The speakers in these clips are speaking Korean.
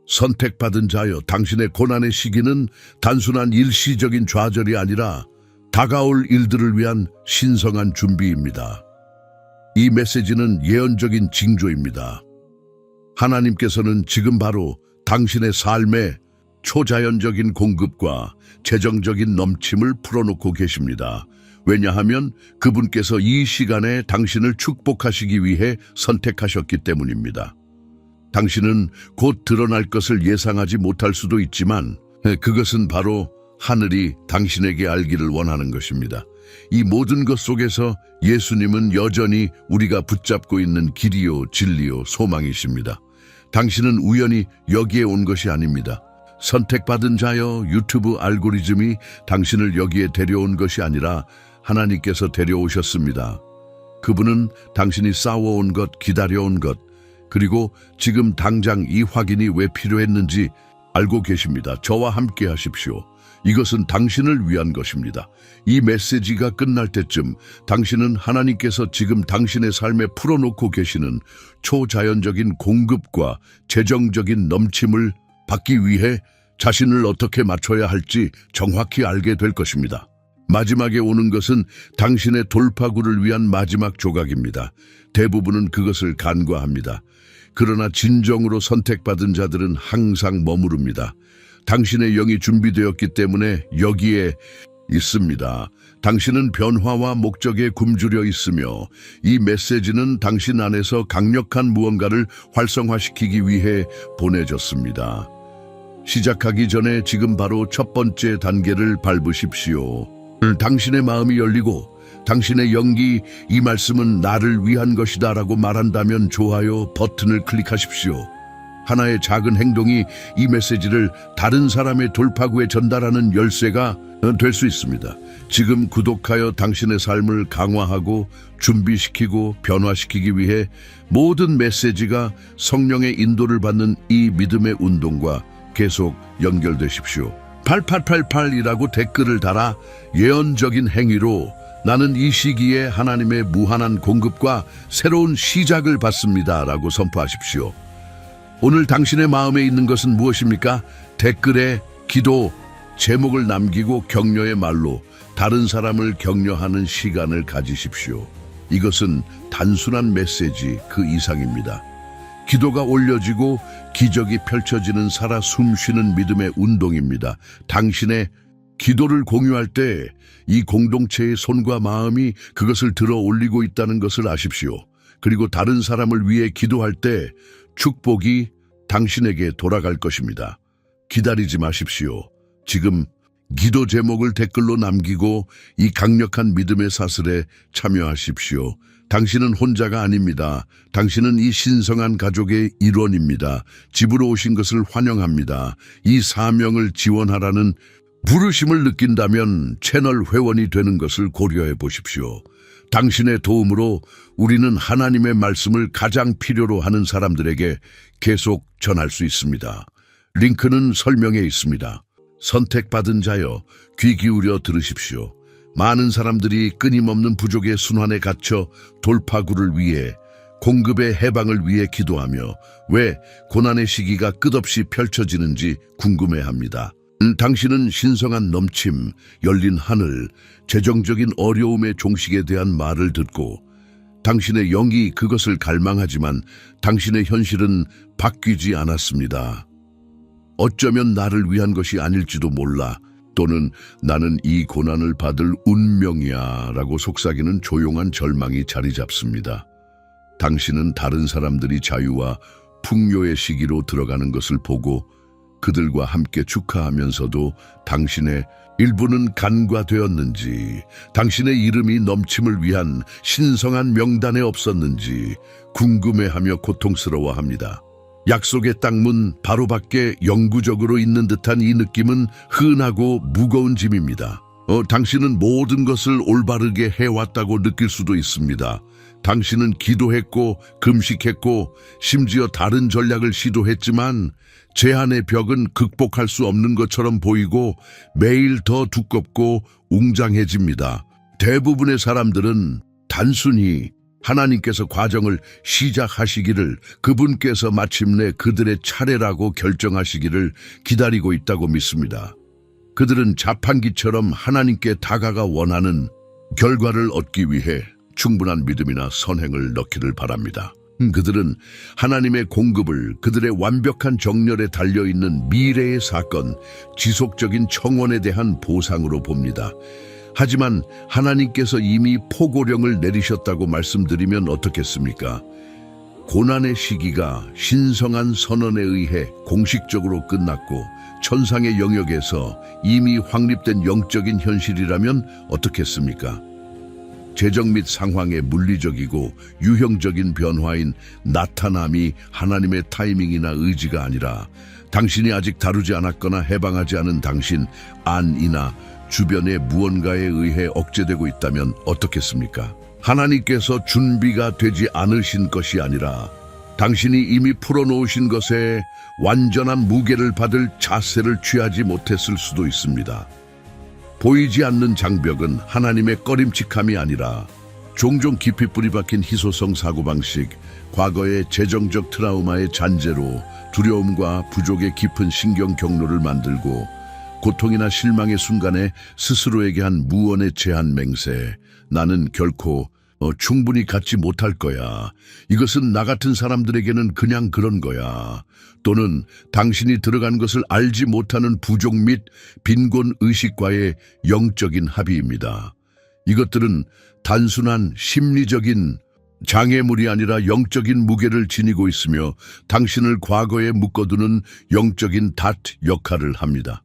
선택받은 자여, 당신의 고난의 시기는 단순한 일시적인 좌절이 아니라 다가올 일들을 위한 신성한 준비입니다. 이 메시지는 예언적인 징조입니다. 하나님께서는 지금 바로 당신의 삶에 초자연적인 공급과 재정적인 넘침을 풀어놓고 계십니다. 왜냐하면 그분께서 이 시간에 당신을 축복하시기 위해 선택하셨기 때문입니다. 당신은 곧 드러날 것을 예상하지 못할 수도 있지만 그것은 바로 하늘이 당신에게 알기를 원하는 것입니다. 이 모든 것 속에서 예수님은 여전히 우리가 붙잡고 있는 길이요 진리요 소망이십니다. 당신은 우연히 여기에 온 것이 아닙니다. 선택받은 자여, 유튜브 알고리즘이 당신을 여기에 데려온 것이 아니라 하나님께서 데려오셨습니다. 그분은 당신이 싸워온 것, 기다려온 것, 그리고 지금 당장 이 확인이 왜 필요했는지 알고 계십니다. 저와 함께 하십시오. 이것은 당신을 위한 것입니다. 이 메시지가 끝날 때쯤 당신은 하나님께서 지금 당신의 삶에 풀어놓고 계시는 초자연적인 공급과 재정적인 넘침을 받기 위해 자신을 어떻게 맞춰야 할지 정확히 알게 될 것입니다. 마지막에 오는 것은 당신의 돌파구를 위한 마지막 조각입니다. 대부분은 그것을 간과합니다. 그러나 진정으로 선택받은 자들은 항상 머무릅니다. 당신의 영이 준비되었기 때문에 여기에 있습니다. 당신은 변화와 목적에 굶주려 있으며 이 메시지는 당신 안에서 강력한 무언가를 활성화시키기 위해 보내졌습니다. 시작하기 전에 지금 바로 첫 번째 단계를 밟으십시오. 당신의 마음이 열리고 당신의 영이 이 말씀은 나를 위한 것이다 라고 말한다면 좋아요 버튼을 클릭하십시오. 하나의 작은 행동이 이 메시지를 다른 사람의 돌파구에 전달하는 열쇠가 될 수 있습니다. 지금 구독하여 당신의 삶을 강화하고 준비시키고 변화시키기 위해 모든 메시지가 성령의 인도를 받는 이 믿음의 운동과 계속 연결되십시오. 8888이라고 댓글을 달아 예언적인 행위로 나는 이 시기에 하나님의 무한한 공급과 새로운 시작을 받습니다 라고 선포하십시오. 오늘 당신의 마음에 있는 것은 무엇입니까? 댓글에 기도 제목을 남기고 격려의 말로 다른 사람을 격려하는 시간을 가지십시오. 이것은 단순한 메시지 그 이상입니다. 기도가 올려지고 기적이 펼쳐지는 살아 숨쉬는 믿음의 운동입니다. 당신의 기도를 공유할 때 이 공동체의 손과 마음이 그것을 들어 올리고 있다는 것을 아십시오. 그리고 다른 사람을 위해 기도할 때 축복이 당신에게 돌아갈 것입니다. 기다리지 마십시오. 지금 기도 제목을 댓글로 남기고 이 강력한 믿음의 사슬에 참여하십시오. 당신은 혼자가 아닙니다. 당신은 이 신성한 가족의 일원입니다. 집으로 오신 것을 환영합니다. 이 사명을 지원하라는 부르심을 느낀다면 채널 회원이 되는 것을 고려해 보십시오. 당신의 도움으로 우리는 하나님의 말씀을 가장 필요로 하는 사람들에게 계속 전할 수 있습니다. 링크는 설명에 있습니다. 선택받은 자여, 귀 기울여 들으십시오. 많은 사람들이 끊임없는 부족의 순환에 갇혀 돌파구를 위해 공급의 해방을 위해 기도하며 왜 고난의 시기가 끝없이 펼쳐지는지 궁금해합니다. 당신은 신성한 넘침, 열린 하늘, 재정적인 어려움의 종식에 대한 말을 듣고 당신의 영이 그것을 갈망하지만 당신의 현실은 바뀌지 않았습니다. 어쩌면 나를 위한 것이 아닐지도 몰라, 또는 나는 이 고난을 받을 운명이야 라고 속삭이는 조용한 절망이 자리 잡습니다. 당신은 다른 사람들이 자유와 풍요의 시기로 들어가는 것을 보고 그들과 함께 축하하면서도 당신의 일부는 간과되었는지, 당신의 이름이 넘침을 위한 신성한 명단에 없었는지 궁금해하며 고통스러워합니다. 약속의 땅문 바로 밖에 영구적으로 있는 듯한 이 느낌은 흔하고 무거운 짐입니다. 당신은 모든 것을 올바르게 해왔다고 느낄 수도 있습니다. 당신은 기도했고 금식했고 심지어 다른 전략을 시도했지만 제한의 벽은 극복할 수 없는 것처럼 보이고 매일 더 두껍고 웅장해집니다. 대부분의 사람들은 단순히 하나님께서 과정을 시작하시기를, 그분께서 마침내 그들의 차례라고 결정하시기를 기다리고 있다고 믿습니다. 그들은 자판기처럼 하나님께 다가가 원하는 결과를 얻기 위해 충분한 믿음이나 선행을 넣기를 바랍니다. 그들은 하나님의 공급을 그들의 완벽한 정렬에 달려있는 미래의 사건, 지속적인 청원에 대한 보상으로 봅니다. 하지만 하나님께서 이미 포고령을 내리셨다고 말씀드리면 어떻겠습니까? 고난의 시기가 신성한 선언에 의해 공식적으로 끝났고 천상의 영역에서 이미 확립된 영적인 현실이라면 어떻겠습니까? 재정 및 상황의 물리적이고 유형적인 변화인 나타남이 하나님의 타이밍이나 의지가 아니라 당신이 아직 다루지 않았거나 해방하지 않은 당신 안이나 주변의 무언가에 의해 억제되고 있다면 어떻겠습니까? 하나님께서 준비가 되지 않으신 것이 아니라 당신이 이미 풀어놓으신 것에 완전한 무게를 받을 자세를 취하지 못했을 수도 있습니다. 보이지 않는 장벽은 하나님의 꺼림칙함이 아니라 종종 깊이 뿌리박힌 희소성 사고방식, 과거의 재정적 트라우마의 잔재로 두려움과 부족의 깊은 신경 경로를 만들고 고통이나 실망의 순간에 스스로에게 한 무언의 제한 맹세, 나는 결코 충분히 갖지 못할 거야. 이것은 나 같은 사람들에게는 그냥 그런 거야. 또는 당신이 들어간 것을 알지 못하는 부족 및 빈곤 의식과의 영적인 합의입니다. 이것들은 단순한 심리적인 장애물이 아니라 영적인 무게를 지니고 있으며 당신을 과거에 묶어두는 영적인 닷 역할을 합니다.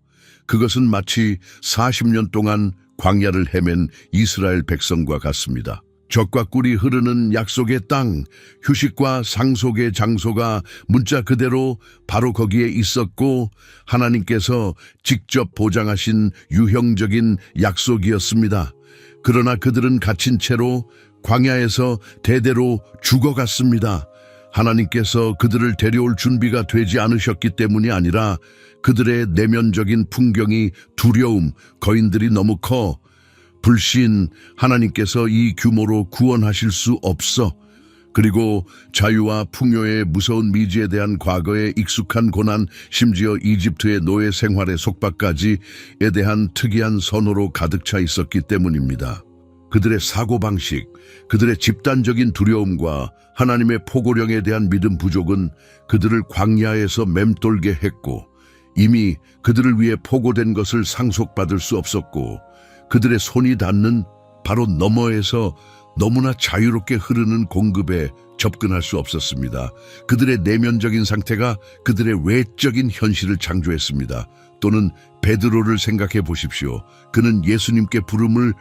그것은 마치 40년 동안 광야를 헤맨 이스라엘 백성과 같습니다. 젖과 꿀이 흐르는 약속의 땅, 휴식과 상속의 장소가 문자 그대로 바로 거기에 있었고 하나님께서 직접 보장하신 유형적인 약속이었습니다. 그러나 그들은 갇힌 채로 광야에서 대대로 죽어갔습니다. 하나님께서 그들을 데려올 준비가 되지 않으셨기 때문이 아니라 그들의 내면적인 풍경이 두려움, 거인들이 너무 커 불신, 하나님께서 이 규모로 구원하실 수 없어. 그리고 자유와 풍요의 무서운 미지에 대한 과거의 익숙한 고난, 심지어 이집트의 노예 생활의 속박까지에 대한 특이한 선호로 가득 차 있었기 때문입니다. 그들의 사고방식, 그들의 집단적인 두려움과 하나님의 포고령에 대한 믿음 부족은 그들을 광야에서 맴돌게 했고 이미 그들을 위해 포고된 것을 상속받을 수 없었고 그들의 손이 닿는 바로 너머에서 너무나 자유롭게 흐르는 공급에 접근할 수 없었습니다. 그들의 내면적인 상태가 그들의 외적인 현실을 창조했습니다. 또는 베드로를 생각해 보십시오. 그는 예수님께 부름을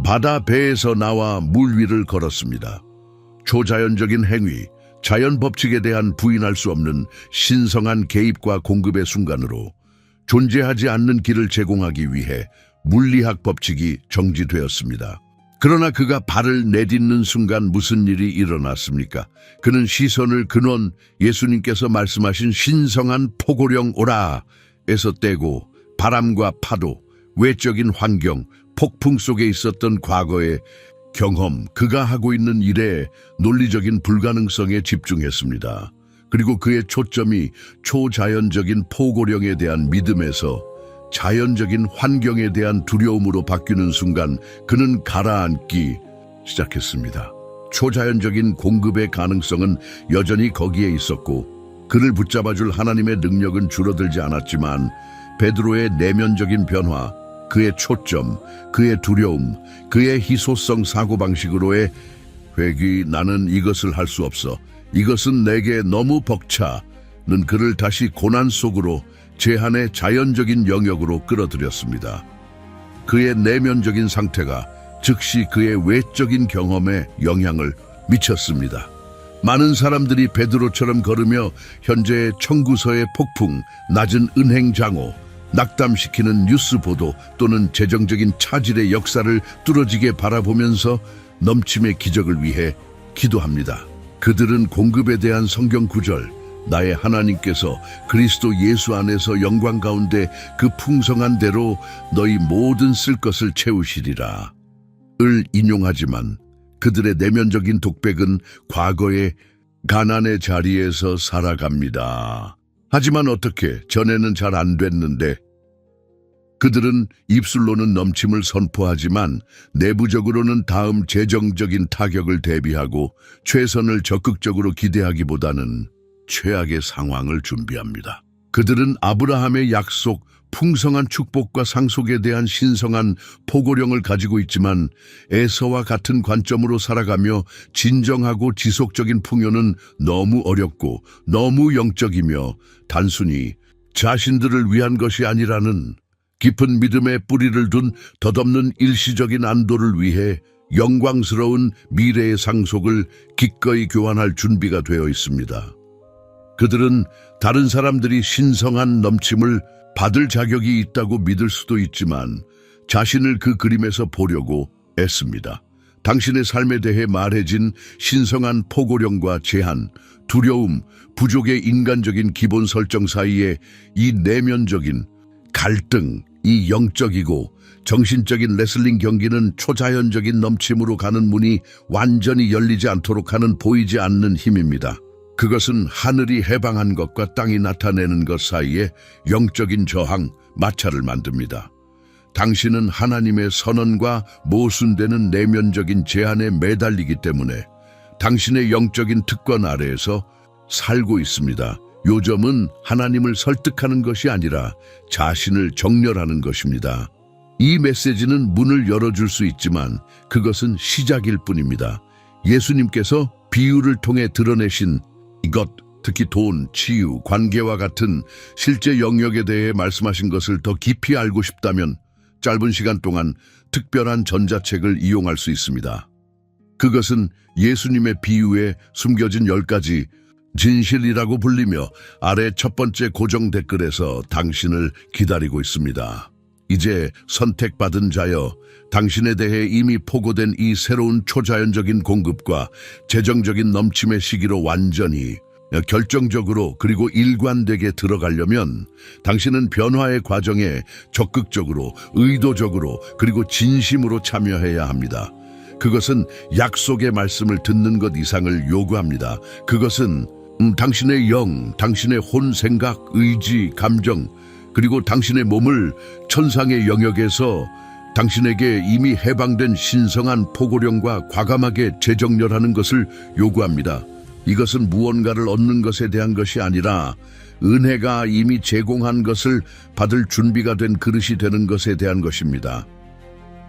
바다 배에서 나와 물 위를 걸었습니다. 초자연적인 행위, 자연 법칙에 대한 부인할 수 없는 신성한 개입과 공급의 순간으로 존재하지 않는 길을 제공하기 위해 물리학 법칙이 정지되었습니다. 그러나 그가 발을 내딛는 순간 무슨 일이 일어났습니까? 그는 시선을 근원 예수님께서 말씀하신 신성한 포고령 오라에서 떼고 바람과 파도, 외적인 환경, 폭풍 속에 있었던 과거의 경험, 그가 하고 있는 일에 논리적인 불가능성에 집중했습니다. 그리고 그의 초점이 초자연적인 포고령에 대한 믿음에서 자연적인 환경에 대한 두려움으로 바뀌는 순간 그는 가라앉기 시작했습니다. 초자연적인 공급의 가능성은 여전히 거기에 있었고 그를 붙잡아줄 하나님의 능력은 줄어들지 않았지만 베드로의 내면적인 변화, 그의 초점, 그의 두려움, 그의 희소성 사고방식으로의 회귀, 나는 이것을 할 수 없어, 이것은 내게 너무 벅차는 그를 다시 고난 속으로 제한의 자연적인 영역으로 끌어들였습니다. 그의 내면적인 상태가 즉시 그의 외적인 경험에 영향을 미쳤습니다. 많은 사람들이 베드로처럼 걸으며 현재의 청구서의 폭풍, 낮은 은행 장호, 낙담시키는 뉴스 보도 또는 재정적인 차질의 역사를 뚫어지게 바라보면서 넘침의 기적을 위해 기도합니다. 그들은 공급에 대한 성경 구절, 나의 하나님께서 그리스도 예수 안에서 영광 가운데 그 풍성한 대로 너희 모든 쓸 것을 채우시리라 을 인용하지만 그들의 내면적인 독백은 과거의 가난의 자리에서 살아갑니다. 하지만 어떻게 전에는 잘 안 됐는데 그들은 입술로는 넘침을 선포하지만 내부적으로는 다음 재정적인 타격을 대비하고 최선을 적극적으로 기대하기보다는 최악의 상황을 준비합니다. 그들은 아브라함의 약속, 풍성한 축복과 상속에 대한 신성한 포고령을 가지고 있지만 에서와 같은 관점으로 살아가며 진정하고 지속적인 풍요는 너무 어렵고 너무 영적이며 단순히 자신들을 위한 것이 아니라는 깊은 믿음의 뿌리를 둔 덧없는 일시적인 안도를 위해 영광스러운 미래의 상속을 기꺼이 교환할 준비가 되어 있습니다. 그들은 다른 사람들이 신성한 넘침을 받을 자격이 있다고 믿을 수도 있지만 자신을 그 그림에서 보려고 애씁니다. 당신의 삶에 대해 말해진 신성한 포고령과 제한, 두려움, 부족의 인간적인 기본 설정 사이에 이 내면적인 갈등, 이 영적이고 정신적인 레슬링 경기는 초자연적인 넘침으로 가는 문이 완전히 열리지 않도록 하는 보이지 않는 힘입니다. 그것은 하늘이 해방한 것과 땅이 나타내는 것 사이에 영적인 저항, 마찰을 만듭니다. 당신은 하나님의 선언과 모순되는 내면적인 제한에 매달리기 때문에 당신의 영적인 특권 아래에서 살고 있습니다. 요점은 하나님을 설득하는 것이 아니라 자신을 정렬하는 것입니다. 이 메시지는 문을 열어줄 수 있지만 그것은 시작일 뿐입니다. 예수님께서 비유를 통해 드러내신 이것, 특히 돈, 치유, 관계와 같은 실제 영역에 대해 말씀하신 것을 더 깊이 알고 싶다면 짧은 시간 동안 특별한 전자책을 이용할 수 있습니다. 그것은 예수님의 비유에 숨겨진 10가지 진실이라고 불리며 아래 첫 번째 고정 댓글에서 당신을 기다리고 있습니다. 이제 선택받은 자여, 당신에 대해 이미 포고된 이 새로운 초자연적인 공급과 재정적인 넘침의 시기로 완전히 결정적으로 그리고 일관되게 들어가려면 당신은 변화의 과정에 적극적으로, 의도적으로 그리고 진심으로 참여해야 합니다. 그것은 약속의 말씀을 듣는 것 이상을 요구합니다. 그것은 당신의 영, 당신의 혼, 생각, 의지, 감정, 그리고 당신의 몸을 천상의 영역에서 당신에게 이미 해방된 신성한 포고령과 과감하게 재정렬하는 것을 요구합니다. 이것은 무언가를 얻는 것에 대한 것이 아니라 은혜가 이미 제공한 것을 받을 준비가 된 그릇이 되는 것에 대한 것입니다.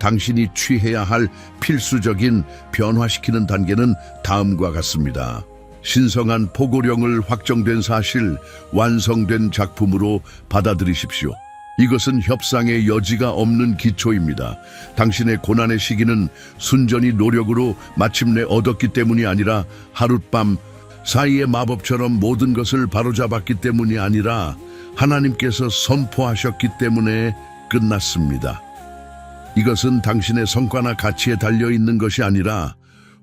당신이 취해야 할 필수적인 변화시키는 단계는 다음과 같습니다. 신성한 포고령을 확정된 사실, 완성된 작품으로 받아들이십시오. 이것은 협상의 여지가 없는 기초입니다. 당신의 고난의 시기는 순전히 노력으로 마침내 얻었기 때문이 아니라 하룻밤 사이의 마법처럼 모든 것을 바로잡았기 때문이 아니라 하나님께서 선포하셨기 때문에 끝났습니다. 이것은 당신의 성과나 가치에 달려있는 것이 아니라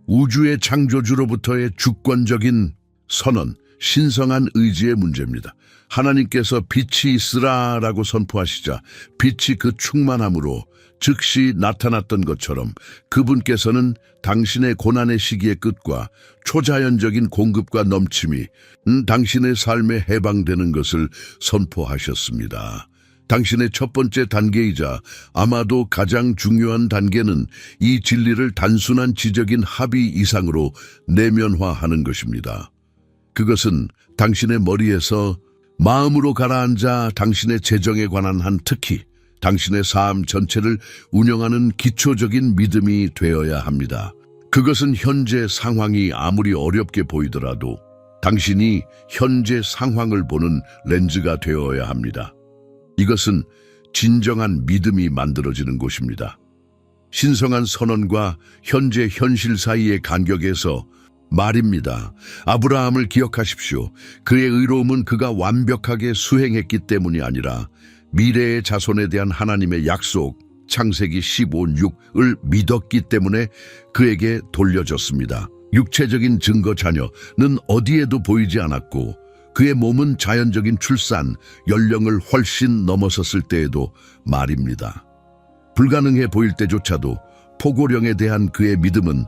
우주의 창조주로부터의 주권적인 선언, 신성한 의지의 문제입니다. 하나님께서 빛이 있으라라고 선포하시자 빛이 그 충만함으로 즉시 나타났던 것처럼 그분께서는 당신의 고난의 시기의 끝과 초자연적인 공급과 넘침이 당신의 삶에 해방되는 것을 선포하셨습니다. 당신의 첫 번째 단계이자 아마도 가장 중요한 단계는 이 진리를 단순한 지적인 합의 이상으로 내면화하는 것입니다. 그것은 당신의 머리에서 마음으로 가라앉아 당신의 재정에 관한 한, 특히 당신의 삶 전체를 운영하는 기초적인 믿음이 되어야 합니다. 그것은 현재 상황이 아무리 어렵게 보이더라도 당신이 현재 상황을 보는 렌즈가 되어야 합니다. 이것은 진정한 믿음이 만들어지는 곳입니다. 신성한 선언과 현재 현실 사이의 간격에서 말입니다. 아브라함을 기억하십시오. 그의 의로움은 그가 완벽하게 수행했기 때문이 아니라 미래의 자손에 대한 하나님의 약속, 창세기 15:6을 믿었기 때문에 그에게 돌려졌습니다. 육체적인 증거 자녀는 어디에도 보이지 않았고 그의 몸은 자연적인 출산, 연령을 훨씬 넘어섰을 때에도 말입니다. 불가능해 보일 때조차도 포고령에 대한 그의 믿음은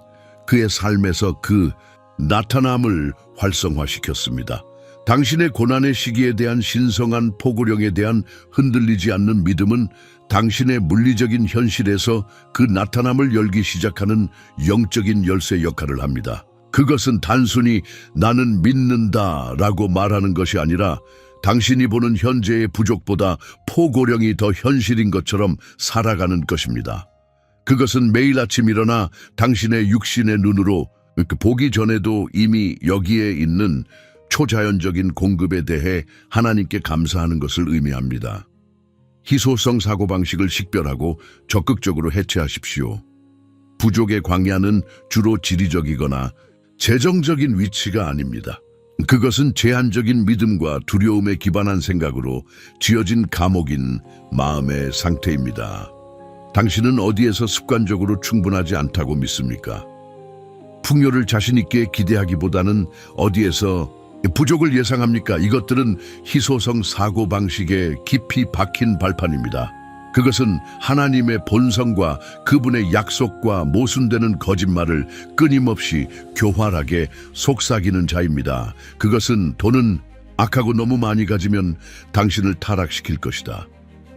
그의 삶에서 그 나타남을 활성화시켰습니다. 당신의 고난의 시기에 대한 신성한 포고령에 대한 흔들리지 않는 믿음은 당신의 물리적인 현실에서 그 나타남을 열기 시작하는 영적인 열쇠 역할을 합니다. 그것은 단순히 나는 믿는다라고 말하는 것이 아니라 당신이 보는 현재의 부족보다 포고령이 더 현실인 것처럼 살아가는 것입니다. 그것은 매일 아침 일어나 당신의 육신의 눈으로 보기 전에도 이미 여기에 있는 초자연적인 공급에 대해 하나님께 감사하는 것을 의미합니다. 희소성 사고방식을 식별하고 적극적으로 해체하십시오. 부족의 광야는 주로 지리적이거나 재정적인 위치가 아닙니다. 그것은 제한적인 믿음과 두려움에 기반한 생각으로 지어진 감옥인 마음의 상태입니다. 당신은 어디에서 습관적으로 충분하지 않다고 믿습니까? 풍요를 자신 있게 기대하기보다는 어디에서 부족을 예상합니까? 이것들은 희소성 사고방식에 깊이 박힌 발판입니다. 그것은 하나님의 본성과 그분의 약속과 모순되는 거짓말을 끊임없이 교활하게 속삭이는 자입니다. 그것은 돈은 악하고 너무 많이 가지면 당신을 타락시킬 것이다.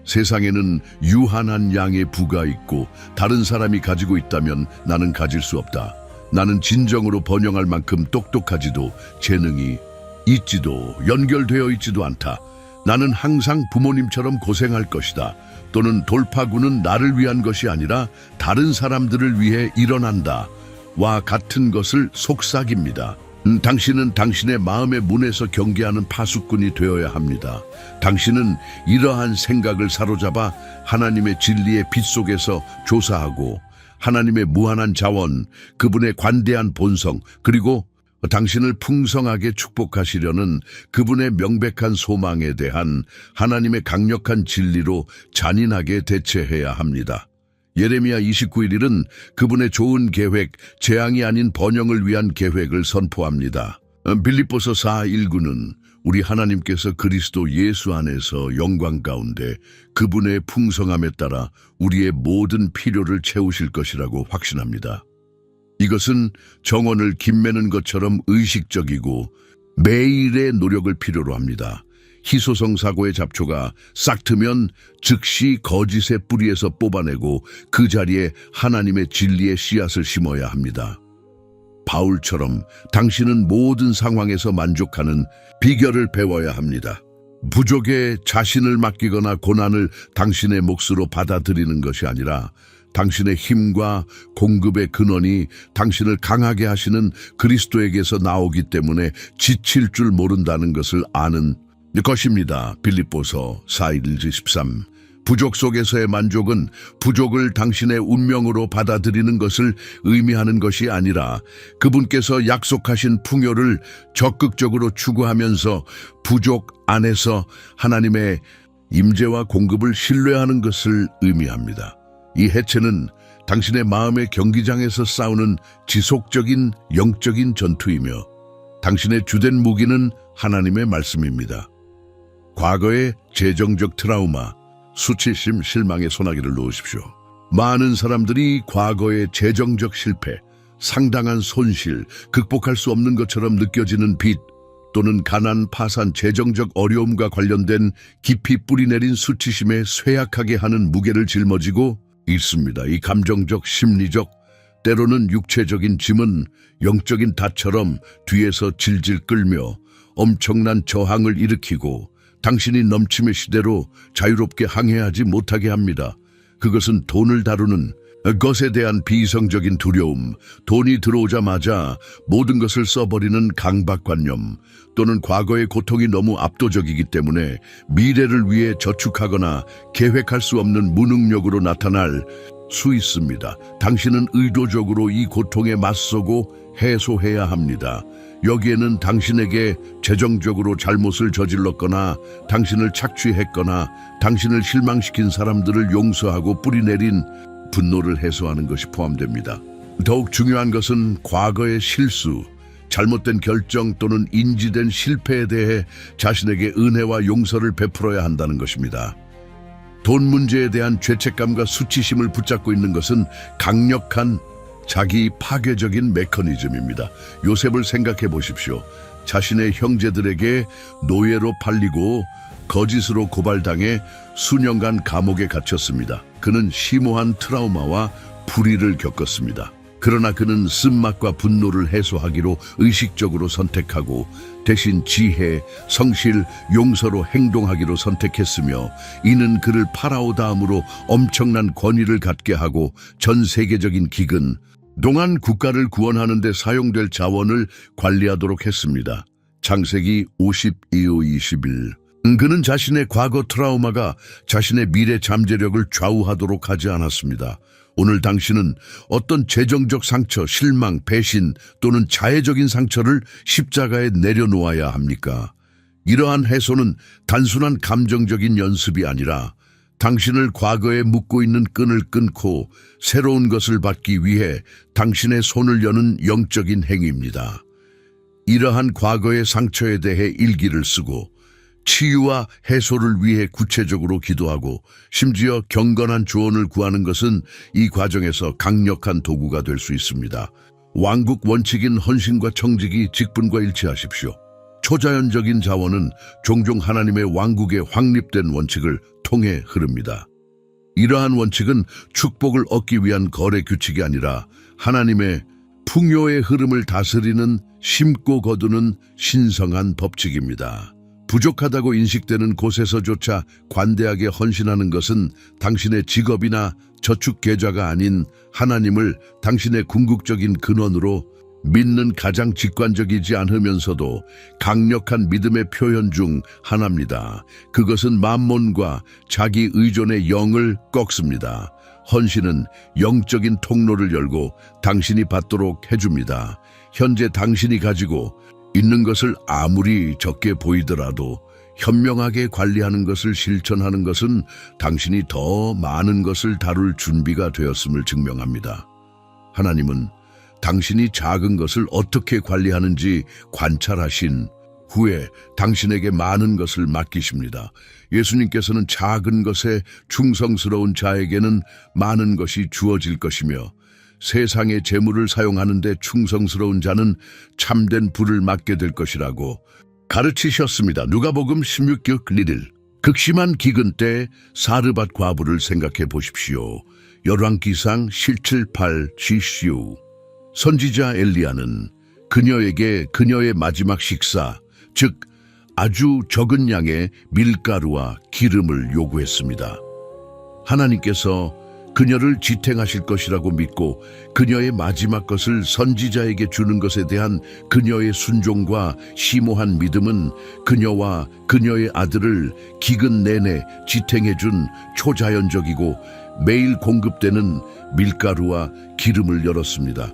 세상에는 유한한 양의 부가 있고 다른 사람이 가지고 있다면 나는 가질 수 없다. 나는 진정으로 번영할 만큼 똑똑하지도 재능이 있지도 연결되어 있지도 않다. 나는 항상 부모님처럼 고생할 것이다. 또는 돌파구는 나를 위한 것이 아니라 다른 사람들을 위해 일어난다. 와 같은 것을 속삭입니다. 당신은 당신의 마음의 문에서 경계하는 파수꾼이 되어야 합니다. 당신은 이러한 생각을 사로잡아 하나님의 진리의 빛 속에서 조사하고 하나님의 무한한 자원, 그분의 관대한 본성, 그리고 당신을 풍성하게 축복하시려는 그분의 명백한 소망에 대한 하나님의 강력한 진리로 잔인하게 대체해야 합니다. 예레미야 29:1은 그분의 좋은 계획, 재앙이 아닌 번영을 위한 계획을 선포합니다. 빌립보서 4:19는 우리 하나님께서 그리스도 예수 안에서 영광 가운데 그분의 풍성함에 따라 우리의 모든 필요를 채우실 것이라고 확신합니다. 이것은 정원을 김매는 것처럼 의식적이고 매일의 노력을 필요로 합니다. 희소성 사고의 잡초가 싹 트면 즉시 거짓의 뿌리에서 뽑아내고 그 자리에 하나님의 진리의 씨앗을 심어야 합니다. 바울처럼 당신은 모든 상황에서 만족하는 비결을 배워야 합니다. 부족에 자신을 맡기거나 고난을 당신의 몫으로 받아들이는 것이 아니라 당신의 힘과 공급의 근원이 당신을 강하게 하시는 그리스도에게서 나오기 때문에 지칠 줄 모른다는 것을 아는 것입니다. 빌립보서 4:1-13. 부족 속에서의 만족은 부족을 당신의 운명으로 받아들이는 것을 의미하는 것이 아니라 그분께서 약속하신 풍요를 적극적으로 추구하면서 부족 안에서 하나님의 임재와 공급을 신뢰하는 것을 의미합니다. 이 해체는 당신의 마음의 경기장에서 싸우는 지속적인 영적인 전투이며 당신의 주된 무기는 하나님의 말씀입니다. 과거의 재정적 트라우마, 수치심, 실망의 소나기를 놓으십시오. 많은 사람들이 과거의 재정적 실패, 상당한 손실, 극복할 수 없는 것처럼 느껴지는 빚 또는 가난, 파산, 재정적 어려움과 관련된 깊이 뿌리내린 수치심에 쇠약하게 하는 무게를 짊어지고 있습니다. 이 감정적, 심리적, 때로는 육체적인 짐은 영적인 닷처럼 뒤에서 질질 끌며 엄청난 저항을 일으키고 당신이 넘침의 시대로 자유롭게 항해하지 못하게 합니다. 그것은 돈을 다루는 것에 대한 비이성적인 두려움, 돈이 들어오자마자 모든 것을 써버리는 강박관념, 또는 과거의 고통이 너무 압도적이기 때문에 미래를 위해 저축하거나 계획할 수 없는 무능력으로 나타날 수 있습니다. 당신은 의도적으로 이 고통에 맞서고 해소해야 합니다. 여기에는 당신에게 재정적으로 잘못을 저질렀거나 당신을 착취했거나 당신을 실망시킨 사람들을 용서하고 뿌리내린 분노를 해소하는 것이 포함됩니다. 더욱 중요한 것은 과거의 실수, 잘못된 결정 또는 인지된 실패에 대해 자신에게 은혜와 용서를 베풀어야 한다는 것입니다. 돈 문제에 대한 죄책감과 수치심을 붙잡고 있는 것은 강력한 자기 파괴적인 메커니즘입니다. 요셉을 생각해 보십시오. 자신의 형제들에게 노예로 팔리고 거짓으로 고발당해 수년간 감옥에 갇혔습니다. 그는 심오한 트라우마와 불의를 겪었습니다. 그러나 그는 쓴맛과 분노를 해소하기로 의식적으로 선택하고 대신 지혜, 성실, 용서로 행동하기로 선택했으며 이는 그를 파라오 다음으로 엄청난 권위를 갖게 하고 전 세계적인 기근, 동안 국가를 구원하는 데 사용될 자원을 관리하도록 했습니다. 창세기 52호 20일. 그는 자신의 과거 트라우마가 자신의 미래 잠재력을 좌우하도록 하지 않았습니다. 오늘 당신은 어떤 재정적 상처, 실망, 배신 또는 자해적인 상처를 십자가에 내려놓아야 합니까? 이러한 해소는 단순한 감정적인 연습이 아니라 당신을 과거에 묶고 있는 끈을 끊고 새로운 것을 받기 위해 당신의 손을 여는 영적인 행위입니다. 이러한 과거의 상처에 대해 일기를 쓰고 치유와 해소를 위해 구체적으로 기도하고 심지어 경건한 조언을 구하는 것은 이 과정에서 강력한 도구가 될 수 있습니다. 왕국 원칙인 헌신과 청직이 직분과 일치하십시오. 초자연적인 자원은 종종 하나님의 왕국의 확립된 원칙을 통해 흐릅니다. 이러한 원칙은 축복을 얻기 위한 거래 규칙이 아니라 하나님의 풍요의 흐름을 다스리는 심고 거두는 신성한 법칙입니다. 부족하다고 인식되는 곳에서조차 관대하게 헌신하는 것은 당신의 직업이나 저축 계좌가 아닌 하나님을 당신의 궁극적인 근원으로 믿는 가장 직관적이지 않으면서도 강력한 믿음의 표현 중 하나입니다. 그것은 만몬과 자기 의존의 영을 꺾습니다. 헌신은 영적인 통로를 열고 당신이 받도록 해줍니다. 현재 당신이 가지고 있는 것을 아무리 적게 보이더라도 현명하게 관리하는 것을 실천하는 것은 당신이 더 많은 것을 다룰 준비가 되었음을 증명합니다. 하나님은 당신이 작은 것을 어떻게 관리하는지 관찰하신 후에 당신에게 많은 것을 맡기십니다. 예수님께서는 작은 것에 충성스러운 자에게는 많은 것이 주어질 것이며 세상의 재물을 사용하는 데 충성스러운 자는 참된 부를 맡게 될 것이라고 가르치셨습니다. 누가복음 16격 1일. 극심한 기근 때 사르밧 과부를 생각해 보십시오. 열왕기상 778 GCU. 선지자 엘리야는 그녀에게 그녀의 마지막 식사, 즉 아주 적은 양의 밀가루와 기름을 요구했습니다. 하나님께서 그녀를 지탱하실 것이라고 믿고 그녀의 마지막 것을 선지자에게 주는 것에 대한 그녀의 순종과 심오한 믿음은 그녀와 그녀의 아들을 기근 내내 지탱해준 초자연적이고 매일 공급되는 밀가루와 기름을 열었습니다.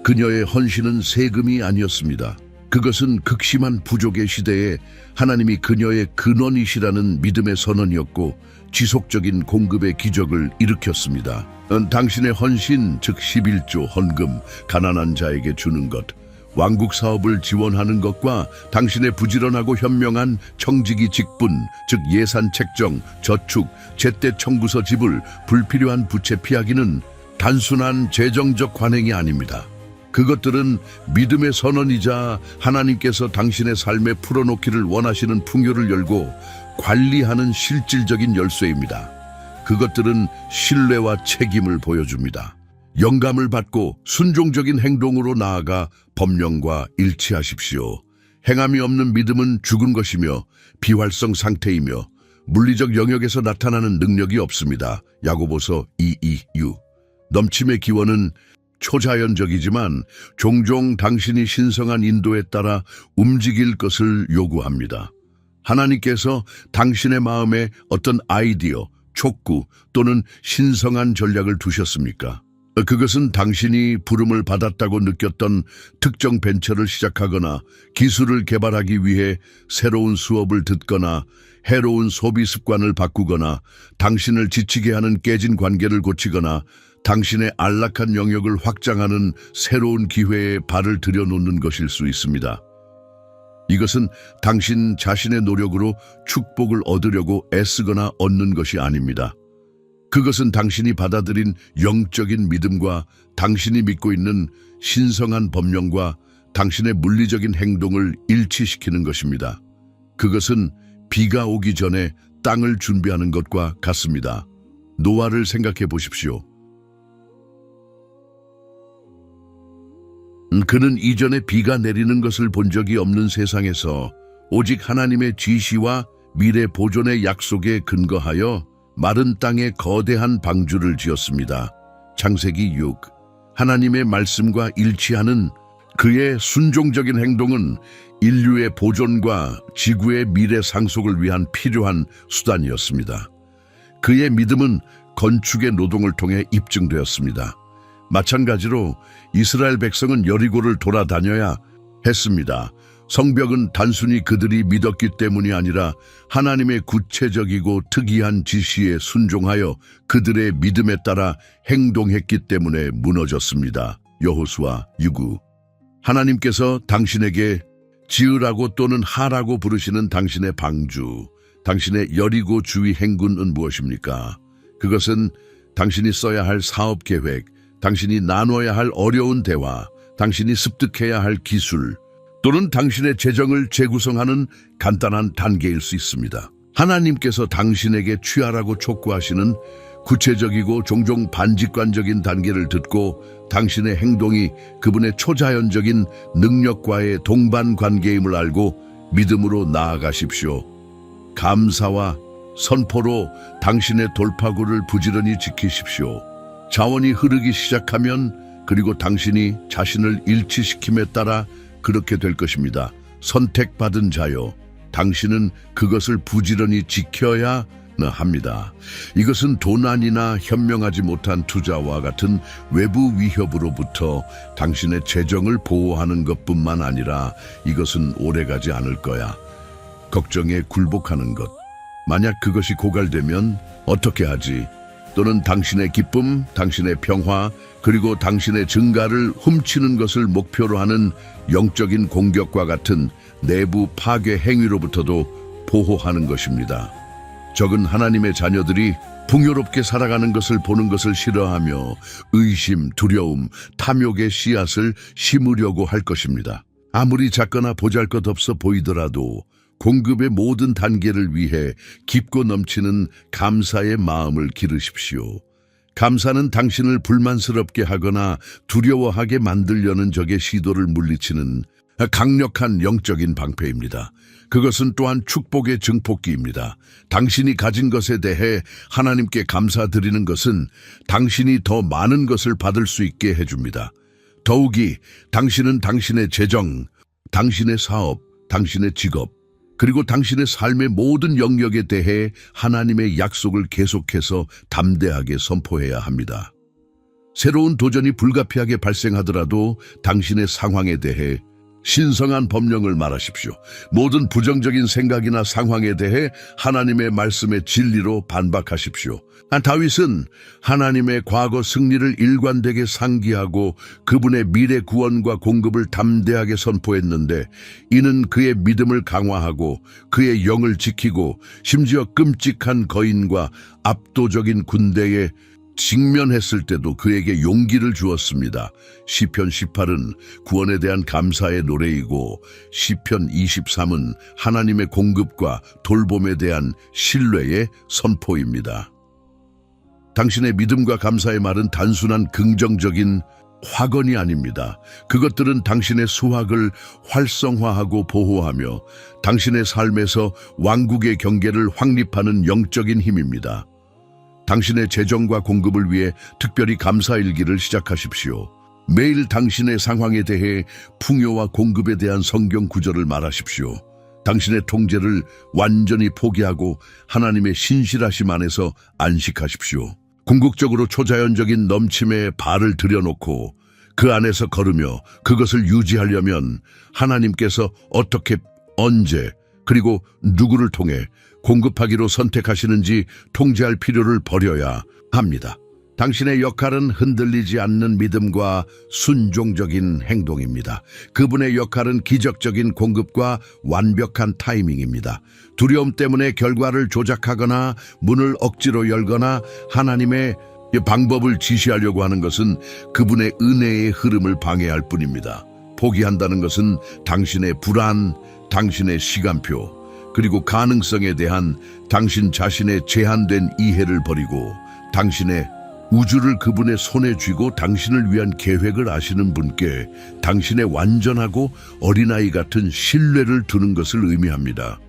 그녀의 헌신은 세금이 아니었습니다. 그것은 극심한 부족의 시대에 하나님이 그녀의 근원이시라는 믿음의 선언이었고 지속적인 공급의 기적을 일으켰습니다. 당신의 헌신, 즉 11조 헌금, 가난한 자에게 주는 것, 왕국 사업을 지원하는 것과 당신의 부지런하고 현명한 청지기 직분, 즉 예산 책정, 저축, 제때 청구서 지불, 불필요한 부채 피하기는 단순한 재정적 관행이 아닙니다. 그것들은 믿음의 선언이자 하나님께서 당신의 삶에 풀어놓기를 원하시는 풍요를 열고 관리하는 실질적인 열쇠입니다. 그것들은 신뢰와 책임을 보여줍니다. 영감을 받고 순종적인 행동으로 나아가 법령과 일치하십시오. 행함이 없는 믿음은 죽은 것이며 비활성 상태이며 물리적 영역에서 나타나는 능력이 없습니다. 야고보서 2:6. 넘침의 기원은 초자연적이지만 종종 당신이 신성한 인도에 따라 움직일 것을 요구합니다. 하나님께서 당신의 마음에 어떤 아이디어, 촉구 또는 신성한 전략을 두셨습니까? 그것은 당신이 부름을 받았다고 느꼈던 특정 벤처를 시작하거나 기술을 개발하기 위해 새로운 수업을 듣거나 해로운 소비 습관을 바꾸거나 당신을 지치게 하는 깨진 관계를 고치거나 당신의 안락한 영역을 확장하는 새로운 기회에 발을 들여놓는 것일 수 있습니다. 이것은 당신 자신의 노력으로 축복을 얻으려고 애쓰거나 얻는 것이 아닙니다. 그것은 당신이 받아들인 영적인 믿음과 당신이 믿고 있는 신성한 법령과 당신의 물리적인 행동을 일치시키는 것입니다. 그것은 비가 오기 전에 땅을 준비하는 것과 같습니다. 노아를 생각해 보십시오. 그는 이전에 비가 내리는 것을 본 적이 없는 세상에서 오직 하나님의 지시와 미래 보존의 약속에 근거하여 마른 땅에 거대한 방주를 지었습니다. 창세기 6. 하나님의 말씀과 일치하는 그의 순종적인 행동은 인류의 보존과 지구의 미래 상속을 위한 필요한 수단이었습니다. 그의 믿음은 건축의 노동을 통해 입증되었습니다. 마찬가지로 이스라엘 백성은 여리고를 돌아다녀야 했습니다. 성벽은 단순히 그들이 믿었기 때문이 아니라 하나님의 구체적이고 특이한 지시에 순종하여 그들의 믿음에 따라 행동했기 때문에 무너졌습니다. 여호수아 6. 하나님께서 당신에게 지으라고 또는 하라고 부르시는 당신의 방주, 당신의 여리고 주위 행군은 무엇입니까? 그것은 당신이 써야 할 사업 계획, 당신이 나눠야 할 어려운 대화, 당신이 습득해야 할 기술, 또는 당신의 재정을 재구성하는 간단한 단계일 수 있습니다. 하나님께서 당신에게 취하라고 촉구하시는 구체적이고 종종 반직관적인 단계를 듣고 당신의 행동이 그분의 초자연적인 능력과의 동반 관계임을 알고 믿음으로 나아가십시오. 감사와 선포로 당신의 돌파구를 부지런히 지키십시오. 자원이 흐르기 시작하면 그리고 당신이 자신을 일치시킴에 따라 그렇게 될 것입니다. 선택받은 자요. 당신은 그것을 부지런히 지켜야 합니다. 이것은 도난이나 현명하지 못한 투자와 같은 외부 위협으로부터 당신의 재정을 보호하는 것뿐만 아니라 이것은 오래가지 않을 거야. 걱정에 굴복하는 것. 만약 그것이 고갈되면 어떻게 하지? 또는 당신의 기쁨, 당신의 평화, 그리고 당신의 증가를 훔치는 것을 목표로 하는 영적인 공격과 같은 내부 파괴 행위로부터도 보호하는 것입니다. 적은 하나님의 자녀들이 풍요롭게 살아가는 것을 보는 것을 싫어하며 의심, 두려움, 탐욕의 씨앗을 심으려고 할 것입니다. 아무리 작거나 보잘것없어 보이더라도 공급의 모든 단계를 위해 깊고 넘치는 감사의 마음을 기르십시오. 감사는 당신을 불만스럽게 하거나 두려워하게 만들려는 적의 시도를 물리치는 강력한 영적인 방패입니다. 그것은 또한 축복의 증폭기입니다. 당신이 가진 것에 대해 하나님께 감사드리는 것은 당신이 더 많은 것을 받을 수 있게 해줍니다. 더욱이 당신은 당신의 재정, 당신의 사업, 당신의 직업, 그리고 당신의 삶의 모든 영역에 대해 하나님의 약속을 계속해서 담대하게 선포해야 합니다. 새로운 도전이 불가피하게 발생하더라도 당신의 상황에 대해 신성한 법령을 말하십시오. 모든 부정적인 생각이나 상황에 대해 하나님의 말씀의 진리로 반박하십시오. 다윗은 하나님의 과거 승리를 일관되게 상기하고 그분의 미래 구원과 공급을 담대하게 선포했는데 이는 그의 믿음을 강화하고 그의 영을 지키고 심지어 끔찍한 거인과 압도적인 군대에 직면했을 때도 그에게 용기를 주었습니다. 시편 18은 구원에 대한 감사의 노래이고 시편 23은 하나님의 공급과 돌봄에 대한 신뢰의 선포입니다. 당신의 믿음과 감사의 말은 단순한 긍정적인 확언이 아닙니다. 그것들은 당신의 수확을 활성화하고 보호하며 당신의 삶에서 왕국의 경계를 확립하는 영적인 힘입니다. 당신의 재정과 공급을 위해 특별히 감사일기를 시작하십시오. 매일 당신의 상황에 대해 풍요와 공급에 대한 성경 구절을 말하십시오. 당신의 통제를 완전히 포기하고 하나님의 신실하심 안에서 안식하십시오. 궁극적으로 초자연적인 넘침에 발을 들여놓고 그 안에서 걸으며 그것을 유지하려면 하나님께서 어떻게, 언제, 그리고 누구를 통해 공급하기로 선택하시는지 통제할 필요를 버려야 합니다. 당신의 역할은 흔들리지 않는 믿음과 순종적인 행동입니다. 그분의 역할은 기적적인 공급과 완벽한 타이밍입니다. 두려움 때문에 결과를 조작하거나 문을 억지로 열거나 하나님의 방법을 지시하려고 하는 것은 그분의 은혜의 흐름을 방해할 뿐입니다. 포기한다는 것은 당신의 불안, 당신의 시간표, 그리고 가능성에 대한 당신 자신의 제한된 이해를 버리고 당신의 우주를 그분의 손에 쥐고 당신을 위한 계획을 아시는 분께 당신의 완전하고 어린아이 같은 신뢰를 두는 것을 의미합니다.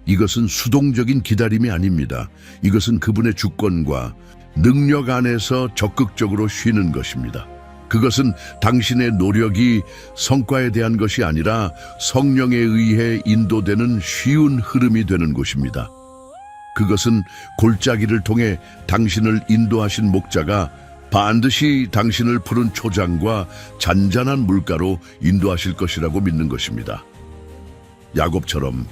이것은 수동적인 기다림이 아닙니다. 이것은 그분의 주권과 능력 안에서 적극적으로 쉬는 것입니다. 그것은 당신의 노력이 성과에 대한 것이 아니라 성령에 의해 인도되는 쉬운 흐름이 되는 곳입니다. 그것은 골짜기를 통해 당신을 인도하신 목자가 반드시 당신을 푸른 초장과 잔잔한 물가로 인도하실 것이라고 믿는 것입니다. 야곱처럼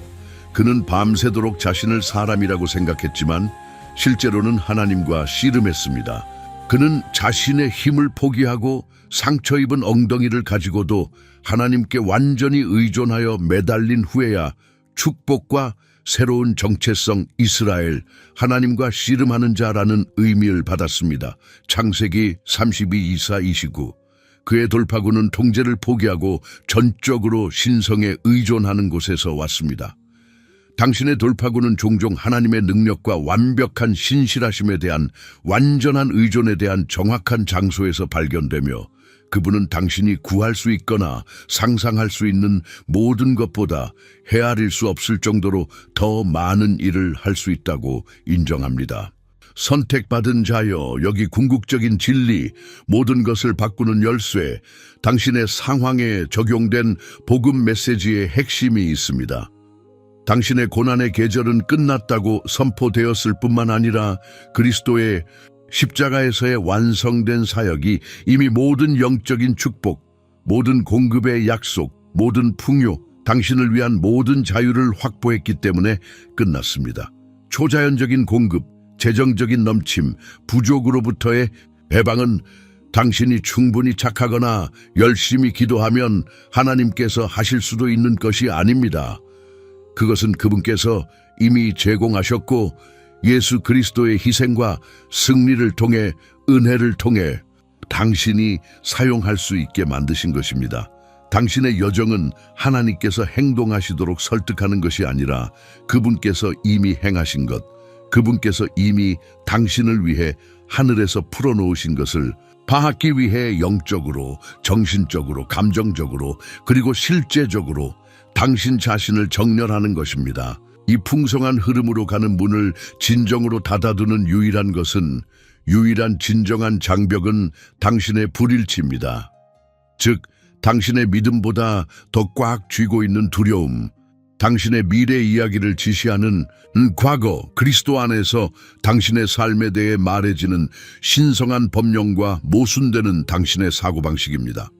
그는 밤새도록 자신을 사람이라고 생각했지만 실제로는 하나님과 씨름했습니다. 그는 자신의 힘을 포기하고 상처 입은 엉덩이를 가지고도 하나님께 완전히 의존하여 매달린 후에야 축복과 새로운 정체성 이스라엘, 하나님과 씨름하는 자라는 의미를 받았습니다. 창세기 32:24-29. 그의 돌파구는 통제를 포기하고 전적으로 신성에 의존하는 곳에서 왔습니다. 당신의 돌파구는 종종 하나님의 능력과 완벽한 신실하심에 대한 완전한 의존에 대한 정확한 장소에서 발견되며 그분은 당신이 구할 수 있거나 상상할 수 있는 모든 것보다 헤아릴 수 없을 정도로 더 많은 일을 할 수 있다고 인정합니다. 선택받은 자여, 여기 궁극적인 진리, 모든 것을 바꾸는 열쇠, 당신의 상황에 적용된 복음 메시지의 핵심이 있습니다. 당신의 고난의 계절은 끝났다고 선포되었을 뿐만 아니라 그리스도의 십자가에서의 완성된 사역이 이미 모든 영적인 축복, 모든 공급의 약속, 모든 풍요, 당신을 위한 모든 자유를 확보했기 때문에 끝났습니다. 초자연적인 공급, 재정적인 넘침, 부족으로부터의 해방은 당신이 충분히 착하거나 열심히 기도하면 하나님께서 하실 수도 있는 것이 아닙니다. 그것은 그분께서 이미 제공하셨고 예수 그리스도의 희생과 승리를 통해 은혜를 통해 당신이 사용할 수 있게 만드신 것입니다. 당신의 여정은 하나님께서 행동하시도록 설득하는 것이 아니라 그분께서 이미 행하신 것, 그분께서 이미 당신을 위해 하늘에서 풀어놓으신 것을 파악하기 위해 영적으로, 정신적으로, 감정적으로, 그리고 실제적으로 당신 자신을 정렬하는 것입니다. 이 풍성한 흐름으로 가는 문을 진정으로 닫아두는 유일한 진정한 장벽은 당신의 불일치입니다. 즉, 당신의 믿음보다 더 꽉 쥐고 있는 두려움, 당신의 미래 이야기를 지시하는 과거, 그리스도 안에서 당신의 삶에 대해 말해지는 신성한 법령과 모순되는 당신의 사고방식입니다.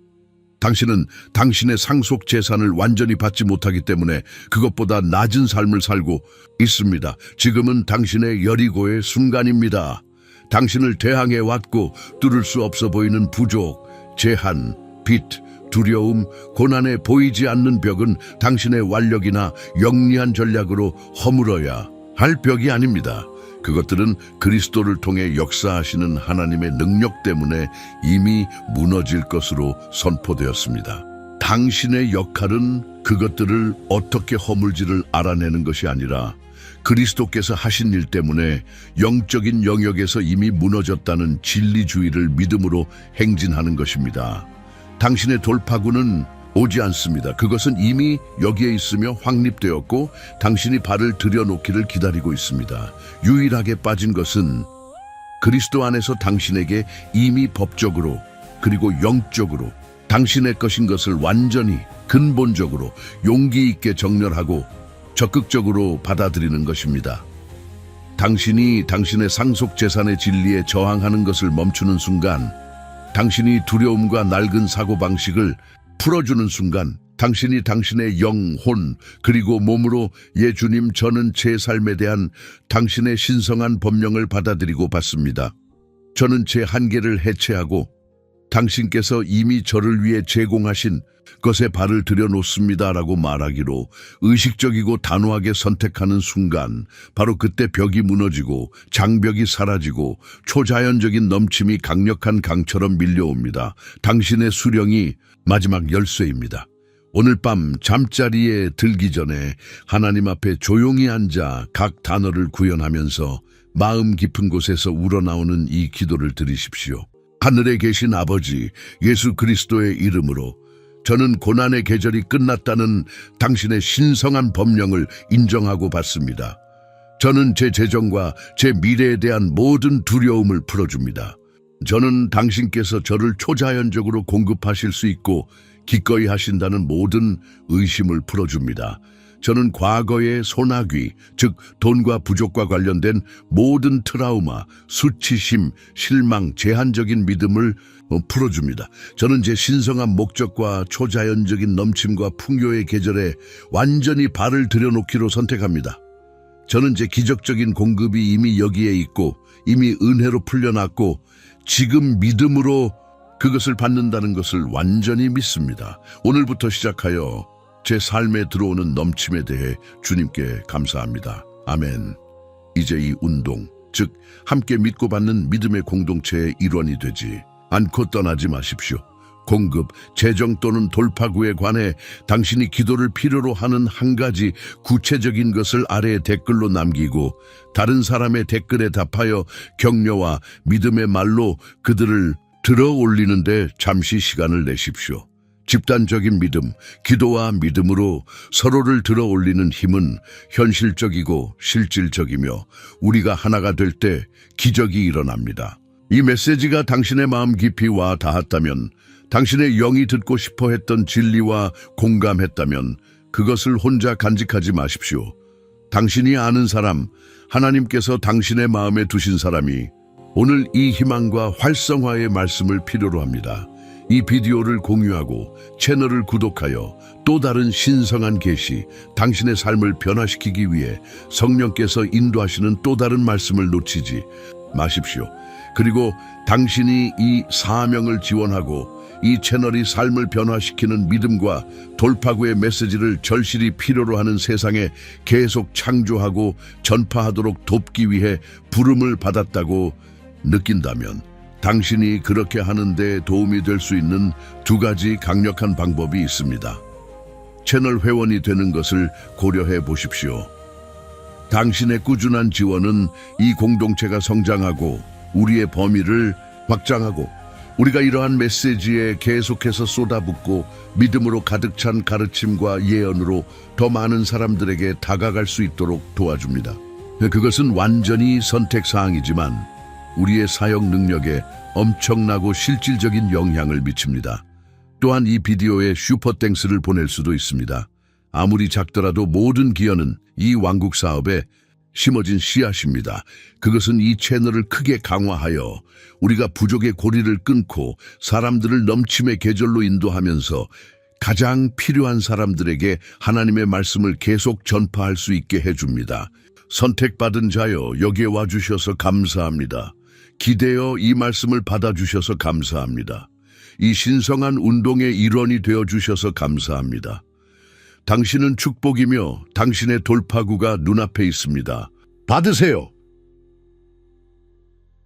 당신은 당신의 상속 재산을 완전히 받지 못하기 때문에 그것보다 낮은 삶을 살고 있습니다. 지금은 당신의 여리고의 순간입니다. 당신을 대항해 왔고 뚫을 수 없어 보이는 부족, 제한, 빚, 두려움, 고난에 보이지 않는 벽은 당신의 완력이나 영리한 전략으로 허물어야 할 벽이 아닙니다. 그것들은 그리스도를 통해 역사하시는 하나님의 능력 때문에 이미 무너질 것으로 선포되었습니다. 당신의 역할은 그것들을 어떻게 허물지를 알아내는 것이 아니라 그리스도께서 하신 일 때문에 영적인 영역에서 이미 무너졌다는 진리주의를 믿음으로 행진하는 것입니다. 당신의 돌파구는 오지 않습니다. 그것은 이미 여기에 있으며 확립되었고 당신이 발을 들여놓기를 기다리고 있습니다. 유일하게 빠진 것은 그리스도 안에서 당신에게 이미 법적으로 그리고 영적으로 당신의 것인 것을 완전히 근본적으로 용기 있게 정렬하고 적극적으로 받아들이는 것입니다. 당신이 당신의 상속 재산의 진리에 저항하는 것을 멈추는 순간, 당신이 두려움과 낡은 사고방식을 풀어주는 순간 당신이 당신의 영혼 그리고 몸으로 예주님 저는 제 삶에 대한 당신의 신성한 법령을 받아들이고 받습니다. 저는 제 한계를 해체하고 당신께서 이미 저를 위해 제공하신 것에 발을 들여놓습니다라고 말하기로 의식적이고 단호하게 선택하는 순간 바로 그때 벽이 무너지고 장벽이 사라지고 초자연적인 넘침이 강력한 강처럼 밀려옵니다. 당신의 수령이 마지막 열쇠입니다. 오늘 밤 잠자리에 들기 전에 하나님 앞에 조용히 앉아 각 단어를 구현하면서 마음 깊은 곳에서 우러나오는 이 기도를 드리십시오. 하늘에 계신 아버지 예수 그리스도의 이름으로 저는 고난의 계절이 끝났다는 당신의 신성한 법령을 인정하고 받습니다. 저는 제 재정과 제 미래에 대한 모든 두려움을 풀어줍니다. 저는 당신께서 저를 초자연적으로 공급하실 수 있고 기꺼이 하신다는 모든 의심을 풀어줍니다. 저는 과거의 소나귀, 즉 돈과 부족과 관련된 모든 트라우마, 수치심, 실망, 제한적인 믿음을 풀어줍니다. 저는 제 신성한 목적과 초자연적인 넘침과 풍요의 계절에 완전히 발을 들여놓기로 선택합니다. 저는 제 기적적인 공급이 이미 여기에 있고 이미 은혜로 풀려났고 지금 믿음으로 그것을 받는다는 것을 완전히 믿습니다. 오늘부터 시작하여 제 삶에 들어오는 넘침에 대해 주님께 감사합니다. 아멘. 이제 이 운동, 즉 함께 믿고 받는 믿음의 공동체의 일원이 되지 않고 떠나지 마십시오. 공급, 재정 또는 돌파구에 관해 당신이 기도를 필요로 하는 한 가지 구체적인 것을 아래에 댓글로 남기고 다른 사람의 댓글에 답하여 격려와 믿음의 말로 그들을 들어 올리는데 잠시 시간을 내십시오. 집단적인 믿음, 기도와 믿음으로 서로를 들어 올리는 힘은 현실적이고 실질적이며 우리가 하나가 될 때 기적이 일어납니다. 이 메시지가 당신의 마음 깊이 와 닿았다면, 당신의 영이 듣고 싶어 했던 진리와 공감했다면 그것을 혼자 간직하지 마십시오. 당신이 아는 사람, 하나님께서 당신의 마음에 두신 사람이 오늘 이 희망과 활성화의 말씀을 필요로 합니다. 이 비디오를 공유하고 채널을 구독하여 또 다른 신성한 계시, 당신의 삶을 변화시키기 위해 성령께서 인도하시는 또 다른 말씀을 놓치지 마십시오. 그리고 당신이 이 사명을 지원하고 이 채널이 삶을 변화시키는 믿음과 돌파구의 메시지를 절실히 필요로 하는 세상에 계속 창조하고 전파하도록 돕기 위해 부름을 받았다고 느낀다면 당신이 그렇게 하는 데 도움이 될 수 있는 두 가지 강력한 방법이 있습니다. 채널 회원이 되는 것을 고려해 보십시오. 당신의 꾸준한 지원은 이 공동체가 성장하고 우리의 범위를 확장하고 우리가 이러한 메시지에 계속해서 쏟아붓고 믿음으로 가득 찬 가르침과 예언으로 더 많은 사람들에게 다가갈 수 있도록 도와줍니다. 그것은 완전히 선택사항이지만 우리의 사역 능력에 엄청나고 실질적인 영향을 미칩니다. 또한 이 비디오에 슈퍼땡스를 보낼 수도 있습니다. 아무리 작더라도 모든 기여는 이 왕국 사업에 심어진 씨앗입니다. 그것은 이 채널을 크게 강화하여 우리가 부족의 고리를 끊고 사람들을 넘침의 계절로 인도하면서 가장 필요한 사람들에게 하나님의 말씀을 계속 전파할 수 있게 해줍니다. 선택받은 자여 여기에 와주셔서 감사합니다. 기대어 이 말씀을 받아주셔서 감사합니다. 이 신성한 운동의 일원이 되어주셔서 감사합니다. 당신은 축복이며 당신의 돌파구가 눈앞에 있습니다. 받으세요.